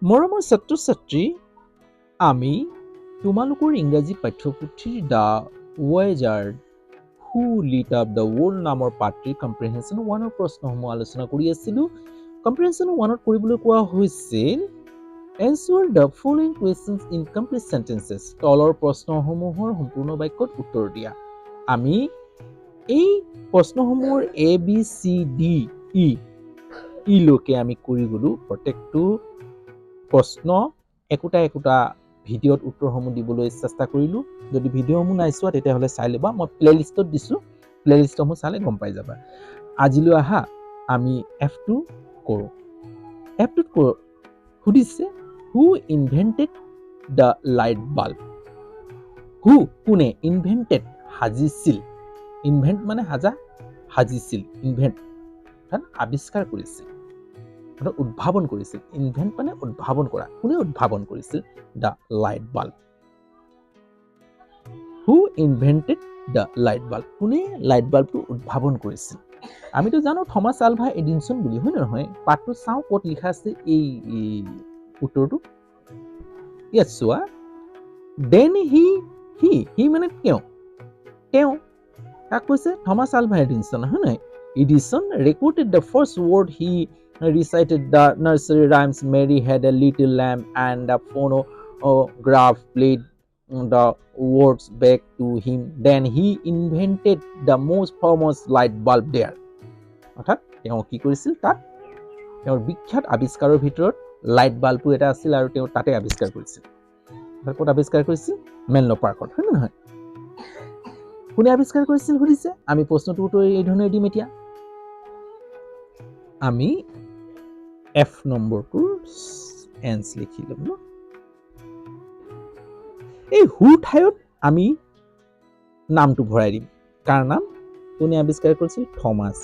মৰমৰ ছাত্ৰ-ছাত্ৰী, আমি তোমালোকৰ ইংৰাজী পাঠ্যপুথিৰ the voyager who lit up the world নামৰ পাঠটিৰ কম্প্ৰিহেনশ্যন 1ৰ প্ৰশ্নসমূহ আলোচনা কৰি আছিলোঁ। কম্প্ৰিহেনশ্যন 1ত কৰিবলৈ কোৱা হৈছিল answer the following questions in complete sentences. তলৰ প্ৰশ্নসমূহৰ সম্পূৰ্ণ বাক্যত উত্তৰ দিয়া। আমি এই প্ৰশ্নসমূহৰ A B C D E লৈকে আমি কৰি গ'লোঁ। প্ৰত্যেকটো প্ৰশ্ন একোটা ভিডিঅ'ত উত্তৰসমূহ দিবলৈ চেষ্টা কৰিলোঁ। যদি ভিডিঅ'সমূহ নাই চোৱা তেতিয়াহ'লে চাই ল'বা, মই প্লেলিষ্টত দিছোঁ, প্লেলিষ্টসমূহ চালে গম পাই যাবা। আজিলৈ আহা আমি F2 কৰোঁ। F2ত সুধিছে হু ইনভেণ্টেড দ্য লাইট বাল্ব। হু কোনে, ইনভেণ্টেড সাজিছিল, ইনভেণ্ট মানে সাজা, সাজিছিল, ইনভেণ্ট আৱিষ্কাৰ কৰিছিল, উদ্ভাৱন কৰিছিল। ইনভেণ্ট মানে উদ্ভাৱন কৰা, কোনে উদ্ভাৱন কৰিছিল the light bulb. Who invented the light bulb, কোনে লাইট বাল্বটো উদ্ভাৱন কৰিছিল। আমিতো জানো থমাছ আলভা এডিনছন বুলি, হয় নহয়? পাঠটো চাওঁ ক'ত লিখা আছে এই উত্তৰটো। ইয়াত চোৱা, দেন হি মানে তেওঁ কাক কৈছে? থমাছ আলভা এডিনছন, হয় নহয়? Edison recorded the first word he recited the nursery rhymes. Mary had a little lamb and the phonograph played the words back to him. Then he invented the most famous light bulb there. অৰ্থাৎ তেওঁ কি কৰিছিল? তাত তেওঁৰ বিখ্যাত আৱিষ্কাৰৰ ভিতৰত light বাল্বটো এটা আছিল আৰু তেওঁ তাতে আৱিষ্কাৰ কৰিছিল। ক'ত আৱিষ্কাৰ কৰিছিল? মেনলো পাৰ্কত, হয় নহয়? কোনে আৱিষ্কাৰ কৰিছিল সুধিছে। আমি প্ৰশ্নটো উত্তৰ এই ধৰণে দিম। এতিয়া আমি F নম্বৰটোৰ এন্স লিখি ল'ম ন। এই হু ঠাইত আমি নামটো ভৰাই দিম। কাৰ নাম? কোনে আৱিষ্কাৰ কৰিছিল? Thomas.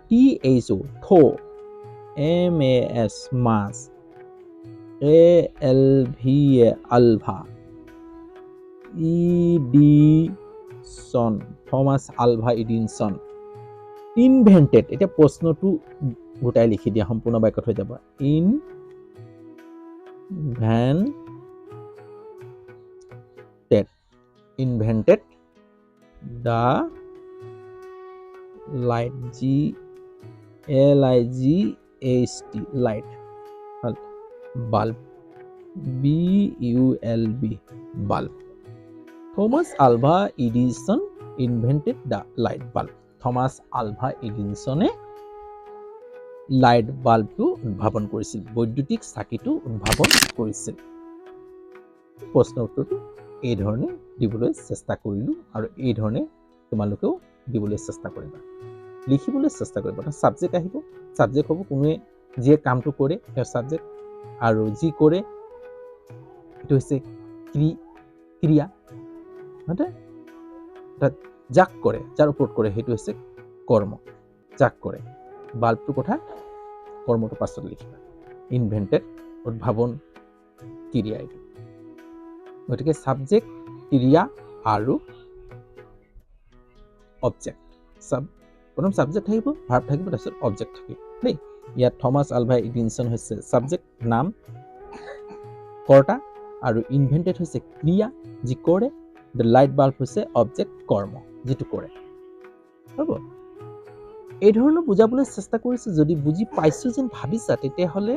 THO tho, MAS mas, ALVA Alva, Edison Thomas Alva Edison. Invented, এতিয়া প্ৰশ্নটো গোটাই লিখি দিয়া, সম্পূৰ্ণ বাক্যত হৈ যাব। Invented the light, LIGHT light bulb, BULB bulb. Thomas Alva Edison invented the light bulb. Thomas Alva এডিনছনে লাইট বাল্বটো উদ্ভাৱন কৰিছিল, বৈদ্যুতিক চাকিটো উদ্ভাৱন কৰিছিল। প্ৰশ্নৰ উত্তৰটো এই ধৰণে দিবলৈ চেষ্টা কৰিলোঁ আৰু এই ধৰণে তোমালোকেও দিবলৈ চেষ্টা কৰিবা, লিখিবলৈ চেষ্টা কৰিবা। ছাবজেক্ট আহিব, ছাবজেক্ট হ'ব কোনোৱে যিয়ে কামটো কৰে তেওঁৰ ছাবজেক্ট, আৰু যি কৰে এইটো হৈছে ক্ৰিয়া, যাক কৰে, যাৰ ওপৰত কৰে সেইটো হৈছে কৰ্ম, যাক কৰে। বাল্বটোৰ কথা, কৰ্মটো পাছত লিখিবা। ইনভেণ্টেড উদ্ভাৱন ক্ৰিয়া এইটো। গতিকে ছাবজেক্ট, ক্ৰিয়া আৰু অবজেক্ট। প্ৰথম ছাবজেক্ট থাকিব, ভাৰ্ব থাকিব, তাৰপিছত অবজেক্ট থাকিব দেই। ইয়াত থমাছ আলভা এডিনছন হৈছে ছাবজেক্ট, নাম, কৰ্তা, আৰু ইনভেণ্টেড হৈছে ক্ৰিয়া যি কৰে, দ্য লাইট বাল্ব হৈছে অবজেক্ট, কৰ্ম যিটো কৰে। হ'ব, এই ধৰণৰ বুজাবলৈ চেষ্টা কৰিছোঁ। যদি বুজি পাইছোঁ যেন ভাবিছা তেতিয়াহ'লে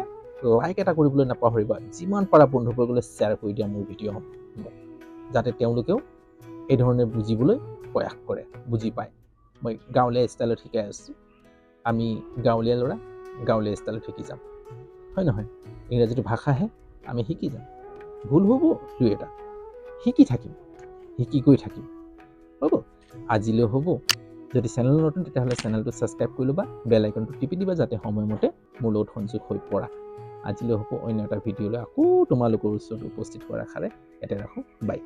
লাইক এটা কৰিবলৈ নাপাহৰিবা। যিমান পাৰা বন্ধুবৰ্গলৈ শ্বেয়াৰ কৰি দিয়া মোৰ ভিডিঅ'সমূহ, যাতে তেওঁলোকেও এই ধৰণে বুজিবলৈ প্ৰয়াস কৰে, বুজি পায়। মই গাঁৱলীয়া ষ্টাইলত শিকাই আছোঁ। আমি গাঁৱলীয়া ল'ৰা, গাঁৱলীয়া ষ্টাইলত শিকি যাম, হয় নহয়? ইংৰাজীটো ভাষাহে, আমি শিকি যাম। ভুল হ'ব দুই এটা, শিকি থাকিম, শিকি গৈ থাকিম। হ'ব, আজিলৈ হ'ব। যদি চেনেল নতুন তেতিয়াহ'লে চেনেলটো ছাবস্ক্ৰাইব কৰি ল'বা, বেল আইকনটো টিপি দিবা যাতে সময়মতে মোৰ লগত সংযোগ হৈ পৰা। আজিলৈ হ'ব, অন্য এটা ভিডিঅ'লৈ আকৌ তোমালোকৰ ওচৰত উপস্থিত হোৱাৰ আশাৰে এতিয়া ৰাখোঁ, বাই।